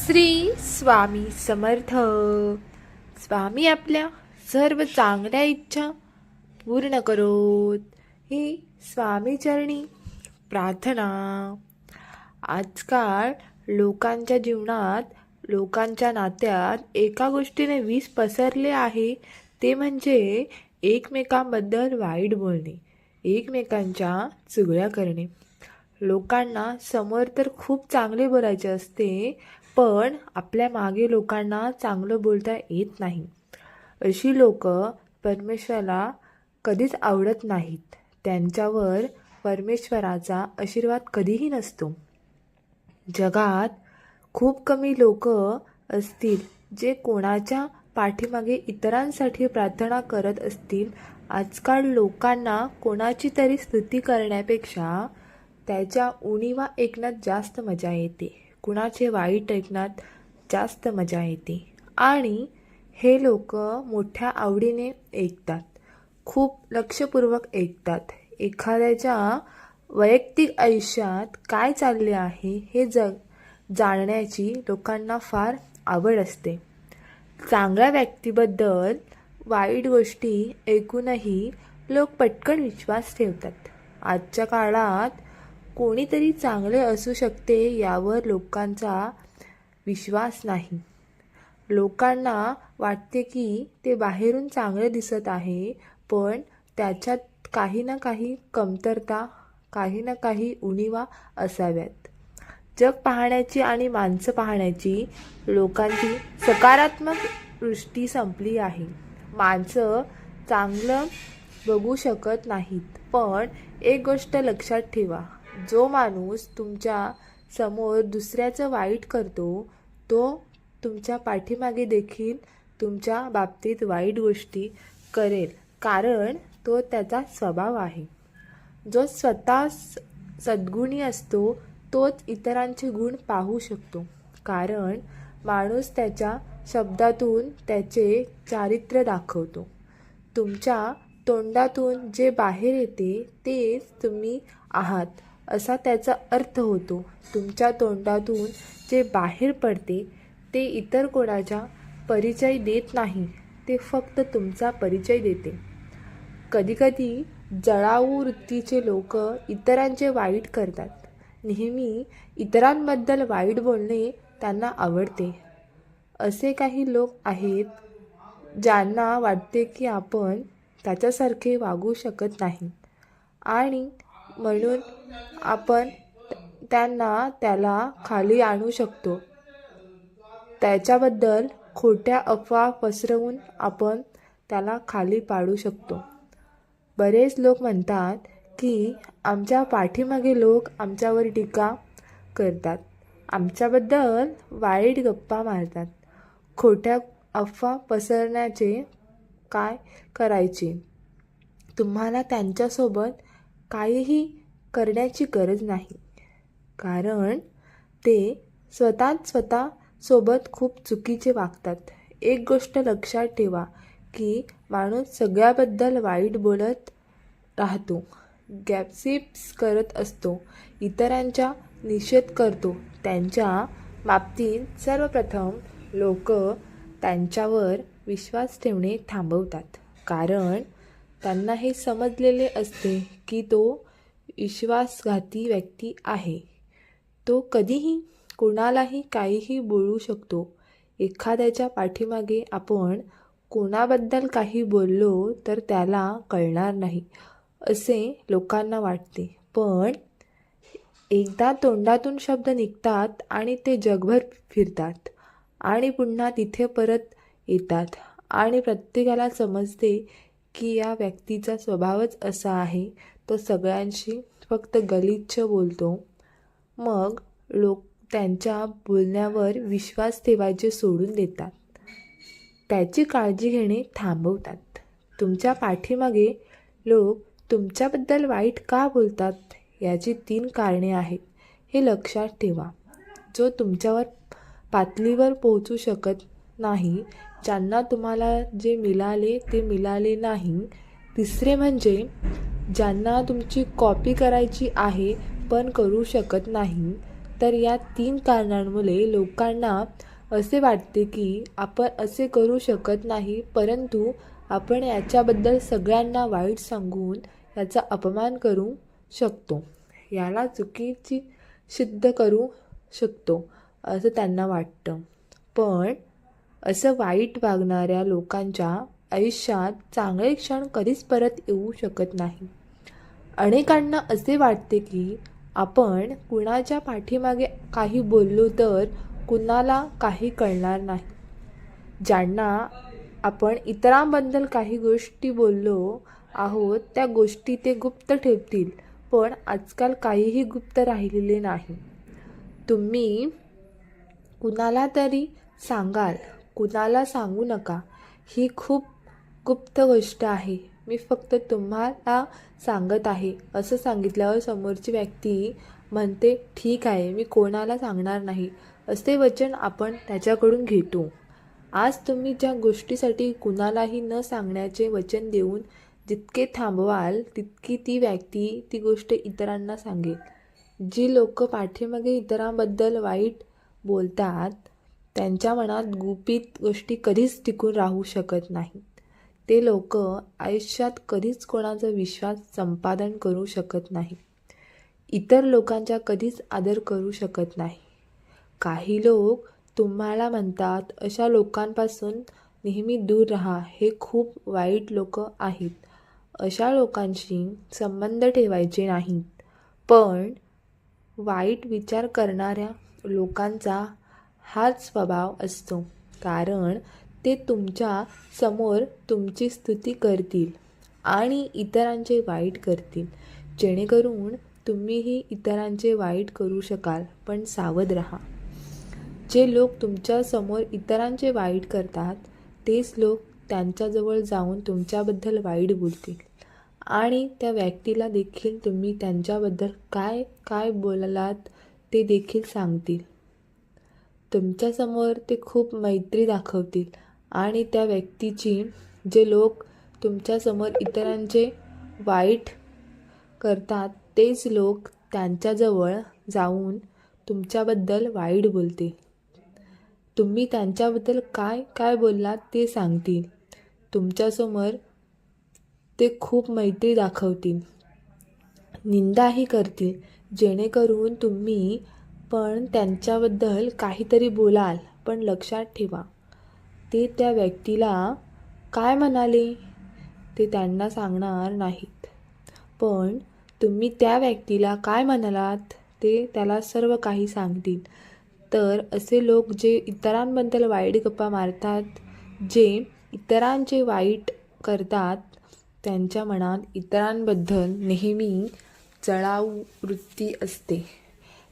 श्री स्वामी समर्थ. स्वामी आपल्या सर्व चांगल्या इच्छा पूर्ण करोत, ही स्वामीचरणी प्रार्थना. आजकाल लोकांच्या जीवनात, लोकांच्या नात्यात एका गोष्टीने विष पसरले आहे, ते म्हणजे एकमेकांबद्दल वाईट बोलणे, एकमेकांच्या चुगल्या करणे. लोकांना समोर तर खूप चांगले बोलायचे असते, पण आपल्या मागे लोकांना चांगलं बोलता येत नाही. अशी लोक परमेश्वराला कधीच आवडत नाहीत. त्यांच्यावर परमेश्वराचा आशीर्वाद कधीही नसतो. जगात खूप कमी लोक असतील जे कोणाच्या पाठीमागे इतरांसाठी प्रार्थना करत असतील. आजकाल लोकांना कोणाची तरी स्तुती करण्यापेक्षा त्याच्या उणीवा ऐकण्यात जास्त मजा येते, कुणाचे वाईट ऐकण्यात जास्त मजा येते. आणि हे लोक मोठ्या आवडीने ऐकतात, खूप लक्षपूर्वक ऐकतात. एखाद्याच्या वैयक्तिक आयुष्यात काय चालले आहे हे जाणण्याची लोकांना फार आवड असते. चांगल्या व्यक्तीबद्दल वाईट गोष्टी ऐकूनही लोक पटकन विश्वास ठेवतात. आजच्या काळात कोणीतरी चांगले असू शकते यावर लोकांचा विश्वास नाही. लोकांना वाटते की ते बाहेरून चांगले दिसत आहे, पण त्याच्यात काही ना काही कमतरता, काही ना काही उणीवा असाव्यात. जग पाहण्याची आणि माणसं पाहण्याची लोकांची सकारात्मक दृष्टी संपली आहे. माणसं चांगलं बघू शकत नाहीत. पण एक गोष्ट लक्षात ठेवा, जो माणूस तुमच्या समोर दुसऱ्याचं वाईट करतो, तो तुमच्या पाठीमागे देखील तुमच्या बाबतीत वाईट गोष्टी करेल, कारण तो त्याचा स्वभाव आहे. जो स्वतः सद्गुणी असतो तोच इतरांचे गुण पाहू शकतो, कारण माणूस त्याच्या शब्दातून त्याचे चारित्र्य दाखवतो. तुमच्या तोंडातून जे बाहेर येते तेच तुम्ही आहात असा त्याचा अर्थ होतो. तुमच्या तोंडातून जे बाहेर पडते ते इतर कोणाचा परिचय देत नाही, ते फक्त तुमचा परिचय देते. कधीकधी जळाऊ वृत्तीचे लोक इतरांचे वाईट करतात. नेहमी इतरांबद्दल वाईट बोलणे त्यांना आवडते. असे काही लोक आहेत ज्यांना वाटते की आपण त्याच्यासारखे वागू शकत नाही आणि म्हणून आपण त्याला खाली आणू शकतो. त्याच्याबद्दल खोट्या अफवा पसरवून आपण त्याला खाली पाडू शकतो. बरेच लोक म्हणतात की आमच्या पाठीमागे लोक आमच्यावर टीका करतात, आमच्याबद्दल वाईट गप्पा मारतात. खोट्या अफवा पसरण्याचे काय करायचे? तुम्हाला त्यांच्यासोबत काहीही करण्याची गरज नाही, कारण ते स्वतःसोबत खूप चुकीचे वागतात. एक गोष्ट लक्षात ठेवा की माणूस सगळ्याबद्दल वाईट बोलत राहतो, गॅसिप्स करत असतो, इतरांचा निषेध करतो. त्यांच्या बाबतीत सर्वप्रथम लोक त्यांच्यावर विश्वास ठेवणे थांबवतात, कारण त्यांना हे समजलेले असते की तो विश्वासघाती व्यक्ती आहे. तो कधीही कोणालाही काहीही बोलू शकतो. एखाद्याच्या पाठीमागे आपण कोणाबद्दल काही बोललो तर त्याला कळणार नाही असे लोकांना वाटते, पण एकदा तोंडातून शब्द निघतात आणि ते जगभर फिरतात आणि पुन्हा तिथे परत येतात आणि प्रत्येकाला समजते की या व्यक्तीचा स्वभावच असा आहे, तो सगळ्यांशी फक्त गलिच्छ बोलतो. मग लोक त्यांच्या बोलण्यावर विश्वास ठेवायचे सोडून देतात, त्याची काळजी घेणे थांबवतात. तुमच्या पाठीमागे लोक तुमच्याबद्दल वाईट का बोलतात याची 3 कारणे आहेत, हे लक्षात ठेवा. जो तुमच्यावर पातळीवर पोहोचू शकत नाही, ज्यांना तुम्हाला जे मिळाले ते मिळाले नाही. तिसरे म्हणजे ज्यांना तुमची कॉपी करायची आहे पण करू शकत नाही. तर या 3 कारणांमुळे लोकांना असे वाटते की आपण असे करू शकत नाही, परंतु आपण याच्याबद्दल सगळ्यांना वाईट सांगून याचा अपमान करू शकतो, याला चुकीची सिद्ध करू शकतो असं त्यांना वाटतं. पण असं वाईट वागणाऱ्या लोकांच्या आयुष्यात चांगले क्षण कधीच परत येऊ शकत नाही. अनेकांना असे वाटते की आपण कुणाच्या पाठीमागे काही बोललो तर कुणाला काही कळणार नाही. ज्यांना आपण इतरांबद्दल काही गोष्टी बोललो आहोत त्या गोष्टी ते गुप्त ठेवतील, पण आजकाल काहीही गुप्त राहिलेले नाही. तुम्ही कुणाला तरी सांगाल, कुणाला सांगू नका, ही खूप गुप्त गोष्ट आहे, मी फक्त तुम्हाला सांगत आहे असं सांगितल्यावर समोरची व्यक्ती म्हणते ठीक आहे, मी कोणाला सांगणार नाही असे वचन आपण त्याच्याकडून घेतो. आज तुम्ही ज्या गोष्टीसाठी कुणालाही न सांगण्याचे वचन देऊन जितके थांबवाल तितकी ती व्यक्ती ती गोष्ट इतरांना सांगेल. जी लोक पाठीमागे इतरांबद्दल वाईट बोलतात त्यांच्या मनात गुपित गोष्टी कधीच टिकून राहू शकत नाहीत. ते लोक आयुष्यात कधीच कोणाचा विश्वास संपादन करू शकत नाही, इतर लोकांचा कधीच आदर करू शकत नाही. काही लोक तुम्हाला म्हणतात अशा लोकांपासून नेहमी दूर राहा, हे खूप वाईट लोक आहेत, अशा लोकांशी संबंध ठेवायचे नाहीत. पण वाईट विचार करणाऱ्या लोकांचा हाच स्वभाव असतो, कारण ते तुमच्या समोर तुमची स्तुती करतील आणि इतरांचे वाईट करतील, जेणेकरून तुम्हीही इतरांचे वाईट करू शकाल. पण सावध राहा. जे लोक तुमच्या समोर इतरांचे वाईट करतात तेच लोक त्यांच्याजवळ जाऊन तुमच्याबद्दल वाईट बोलतील आणि त्या व्यक्तीला देखील तुम्ही त्यांच्याबद्दल काय काय बोललात ते देखील सांगतील. तुमच्यासमोर ते खूप मैत्री दाखवतील आणि त्या व्यक्तीची जे लोक तुमच्यासमोर इतरांचे वाईट करतात तेच लोक त्यांच्याजवळ जाऊन तुमच्याबद्दल वाईट बोलतील. तुम्ही त्यांच्याबद्दल काय काय बोललात ते सांगतील. तुमच्यासमोर ते खूप मैत्री दाखवतील, निंदाही करतील, जेणेकरून तुम्ही पण त्यांच्याबद्दल काहीतरी बोलाल. पण लक्षात ठेवा, ते त्या व्यक्तीला काय म्हणाले ते त्यांना सांगणार नाहीत, पण तुम्ही त्या व्यक्तीला काय म्हणालात ते त्याला सर्व काही सांगतील. तर असे लोक जे इतरांबद्दल वाईट गप्पा मारतात, जे इतरांचे वाईट करतात, त्यांच्या मनात इतरांबद्दल नेहमी चढाऊ वृत्ती असते.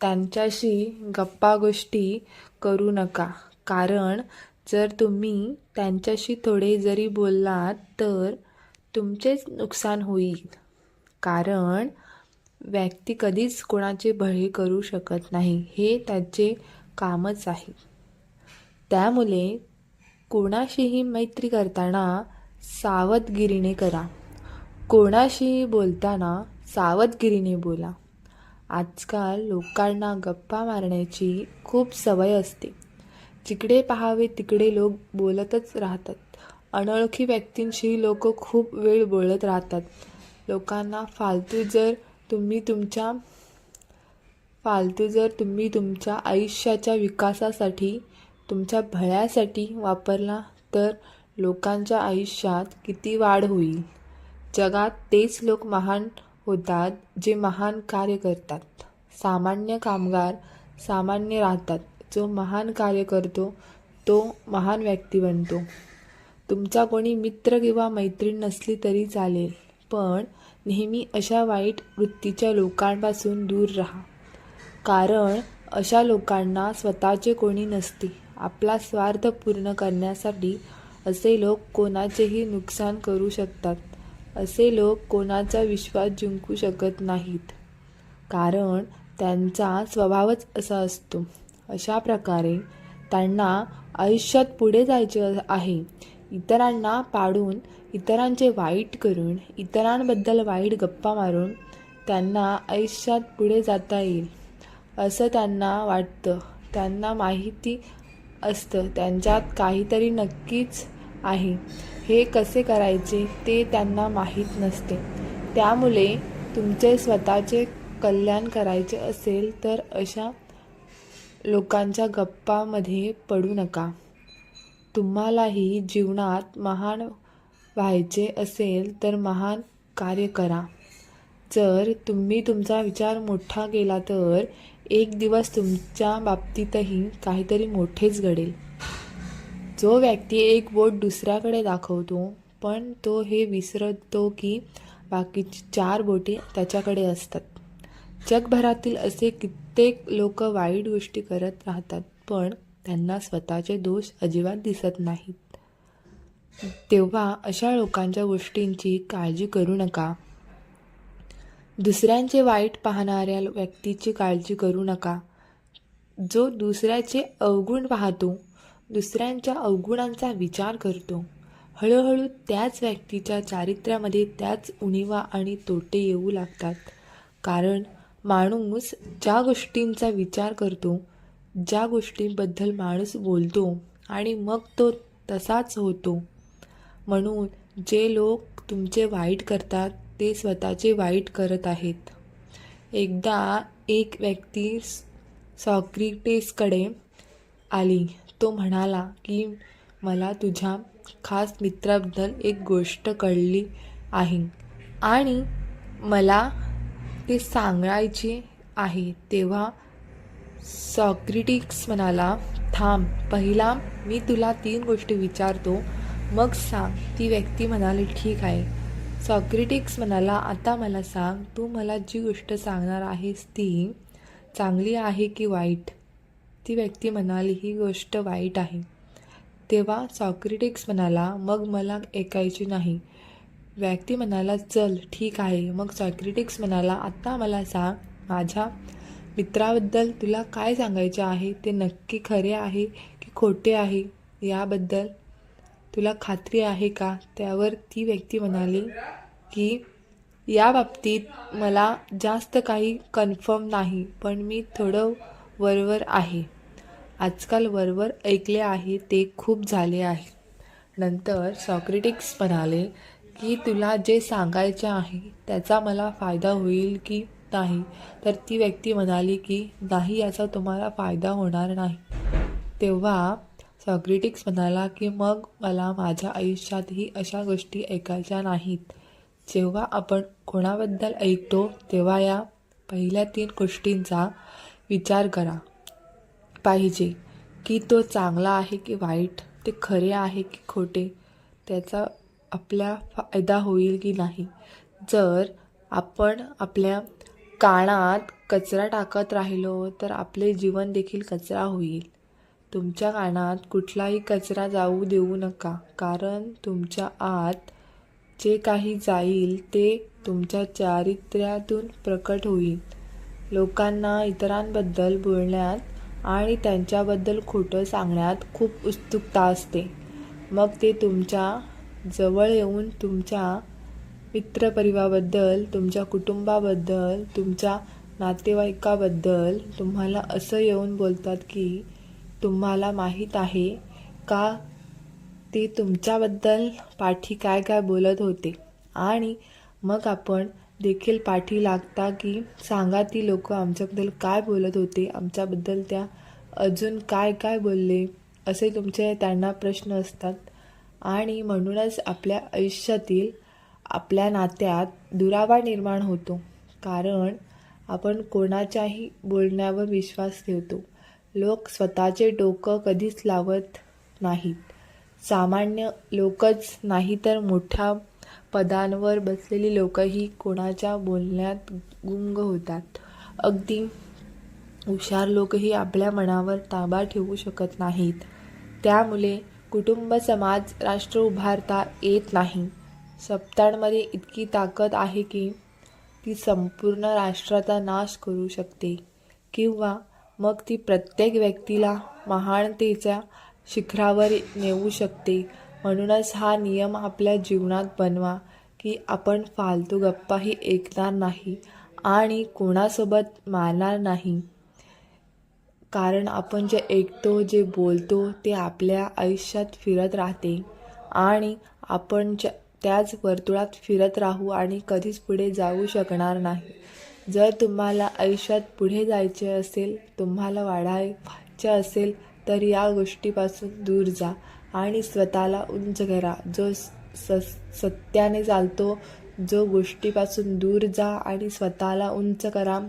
त्यांच्याशी गप्पा गोष्टी करू नका, कारण जर तुम्ही त्यांच्याशी थोडे जरी बोललात तर तुमचेच नुकसान होईल. कारण व्यक्ती कधीच कोणाचे भले करू शकत नाही, हे त्याचे कामच आहे. त्यामुळे कोणाशीही मैत्री करताना सावधगिरीने करा, कोणाशीही बोलताना सावधगिरीने बोला. आजकाल लोकांना गप्पा मारण्याची खूप सवय असते. जिकडे पाहावे तिकडे लोक बोलतच राहतात. अनोळखी व्यक्तींशी लोक खूप वेळ बोलत राहतात. लोकांना फालतू जर तुम्ही तुमच्या आयुष्याच्या विकासासाठी, तुमच्या भल्यासाठी वापरला तर लोकांच्या आयुष्यात किती वाढ होईल. जगात तेच लोक महान होतात जे महान कार्य करतात. सामान्य कामगार सामान्य राहतात. जो महान कार्य करतो तो महान व्यक्ती बनतो. तुमचा कोणी मित्र किंवा मैत्रीण नसली तरी चालेल, पण नेहमी अशा वाईट वृत्तीच्या लोकांपासून दूर राहा, कारण अशा लोकांना स्वतःचे कोणी नसते. आपला स्वार्थ पूर्ण करण्यासाठी असे लोक कोणाचेही नुकसान करू शकतात. असे लोक कोणाचा विश्वास जिंकू शकत नाहीत, कारण त्यांचा स्वभावच असा असतो. अशा प्रकारे त्यांना आयुष्यात पुढे जायचे आहे. इतरांना पाडून, इतरांचे वाईट करून, इतरांबद्दल वाईट गप्पा मारून त्यांना आयुष्यात पुढे जाता येईल. असं त्यांना वाटतं. त्यांना माहिती असतं त्यांच्यात काहीतरी नक्कीच आहे. हे कसे करायचे ते त्यांना माहीत नसते. त्यामुळे तुमचे स्वतःचे कल्याण करायचे असेल तर अशा लोकांच्या गप्पामध्ये पडू नका. तुम्हालाही जीवनात महान व्हायचे असेल तर महान कार्य करा. जर तुम्ही तुमचा विचार मोठा केला तर एक दिवस तुमच्या बाबतीतही काहीतरी मोठेच घडेल. जो व्यक्ती एक बोट दुसऱ्याकडे दाखवतो पण तो हे विसरतो की बाकीची 4 बोटे त्याच्याकडे असतात. जगभरातील असे कित्येक लोक वाईट गोष्टी करत राहतात पण त्यांना स्वतःचे दोष अजिबात दिसत नाहीत. तेव्हा अशा लोकांच्या गोष्टींची काळजी करू नका. दुसऱ्यांचे वाईट पाहणाऱ्या व्यक्तीची काळजी करू नका. जो दुसऱ्याचे अवगुण पाहतो, दुसऱ्यांच्या अवगुणांचा विचार करतो, हळूहळू त्याच व्यक्तीच्या चारित्र्यामध्ये त्याच उणीवा आणि तोटे येऊ लागतात. कारण माणूस ज्या गोष्टींचा विचार करतो, ज्या गोष्टींबद्दल माणूस बोलतो आणि मग तो तसाच होतो. म्हणून जे लोक तुमचे वाईट करतात ते स्वतःचे वाईट करत आहेत. एकदा एक व्यक्ती सॉक्रेटिसकडे आली. तो म्हणाला की मला तुझ्या खास मित्राबद्दल एक गोष्ट कळली आहे आणि मला ते सांगायचे आहे. तेव्हा सॉक्रेटिस म्हणाला, थांब, पहिला मी तुला 3 गोष्टी विचारतो, मग सांग. ती व्यक्ती म्हणाली, ठीक आहे. सॉक्रेटिस म्हणाला, आता मला सांग, तू मला जी गोष्ट सांगणार आहेस ती चांगली आहे की वाईट? ती व्यक्ती म्हणाली, ही गोष्ट वाईट आहे. तेव्हा सॉक्रेटिस म्हणाला, मग मला ऐकायची नाही. व्यक्ती म्हणाला, चल ठीक आहे. मग सॉक्रेटिस म्हणाला, आता मला सांग, माझ्या मित्राबद्दल तुला काय सांगायचे आहे ते नक्की खरे आहे की खोटे आहे, याबद्दल तुला खात्री आहे का? त्यावर ती व्यक्ती म्हणाली की या बाबतीत मला जास्त काही कन्फर्म नाही, पण मी थोडं वरवर आहे. आजकाल वरवर ऐकले आहे ते खूप झाले आहे. नंतर सॉक्रेटिस म्हणाले की तुला जे सांगायचे आहे त्याचा मला फायदा होईल की नाही? तर ती व्यक्ती म्हणाली की नाही, याचा तुम्हाला फायदा होणार नाही. तेव्हा सॉक्रेटिस म्हणाला की मग मला माझ्या आयुष्यातही अशा गोष्टी ऐकायच्या नाहीत. जेव्हा आपण कोणाबद्दल ऐकतो तेव्हा या पहिल्या 3 गोष्टींचा विचार करा पाहिजे की तो चांगला आहे की वाईट, ते खरे आहे की खोटे, त्याचा आपल्या फायदा होईल की नाही. जर आपण आपल्या कानात कचरा टाकत राहिलो तर आपले जीवन देखील कचरा होईल. तुमच्या कानात कुठलाही कचरा जाऊ देऊ नका, कारण तुमच्या आत जे काही जाईल ते तुमच्या चारित्र्यातून प्रकट होईल. लोकांना इतरांबद्दल बोलण्यात आणि त्यांच्याबद्दल खोटं सांगण्यात खूप उत्सुकता असते. मग ते तुमच्या जवळ येऊन तुमच्या मित्रपरिवाराबद्दल, तुमच्या कुटुंबाबद्दल, तुमच्या नातेवाईकाबद्दल तुम्हाला असं येऊन बोलतात की तुम्हाला माहीत आहे का ते तुमच्याबद्दल पाठी काय काय बोलत होते. आणि मग आपण देखील पाठी लागता की सांगा ती लोक आमच्याबद्दल काय बोलत होते, आमच्याबद्दल त्या अजून काय काय बोलले, असे तुमचे त्यांना प्रश्न असतात. आणि म्हणूनच आपल्या आयुष्यातील आपल्या नात्यात दुरावा निर्माण होतो, कारण आपण कोणाच्याही बोलण्यावर विश्वास ठेवतो. लोक स्वतःचे डोकं कधीच लावत नाहीत. सामान्य लोकच नाही तर मोठ्या पदांवर बसलेली लोकही कोणाच्या बोलण्यात गुंग होतात. अगदी हुशार लोकही आपल्या मनावर ताबा ठेवू शकत नाहीत. त्यामुळे कुटुंब, समाज, राष्ट्र उभारता येत नाही. शब्दांमध्ये इतकी ताकद आहे की ती संपूर्ण राष्ट्राचा नाश करू शकते किंवा मग ती प्रत्येक व्यक्तीला महानतेच्या शिखरावर नेऊ शकते. म्हणूनच हा नियम आपल्या जीवनात बनवा की आपण फालतू गप्पाही ऐकणार नाही आणि कोणासोबत मारणार नाही. कारण आपण जे ऐकतो, जे बोलतो ते आपल्या आयुष्यात फिरत राहते आणि आपण त्याच वर्तुळात फिरत राहू आणि कधीच पुढे जाऊ शकणार नाही. जर तुम्हाला आयुष्यात पुढे जायचे असेल, तुम्हाला वाढायचे असेल, तर या गोष्टीपासून दूर जा आणि स्वतःला उंच करा. जो सत्याने चालतो, जो गोष्टीपासून दूर जा आणि स्वतःला उंच करा.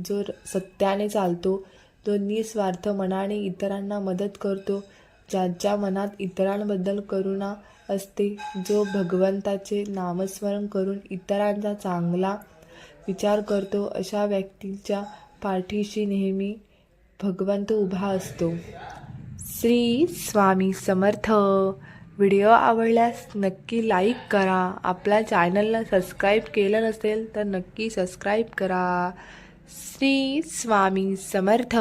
जो सत्याने चालतो, जो निस्वार्थ मनाने इतरांना मदत करतो, ज्याच्या मनात इतरांबद्दल करुणा असते, जो भगवंताचे नामस्मरण करून इतरांचा चांगला विचार करतो, अशा व्यक्तीच्या पाठीशी नेहमी भगवंत उभा असतो. श्री स्वामी समर्थ. व्हिडिओ आवडल्यास नक्की लाईक करा. आपल्या चॅनलला सबस्क्राईब केलं नसेल तर नक्की सबस्क्राईब करा. श्री स्वामी समर्थ.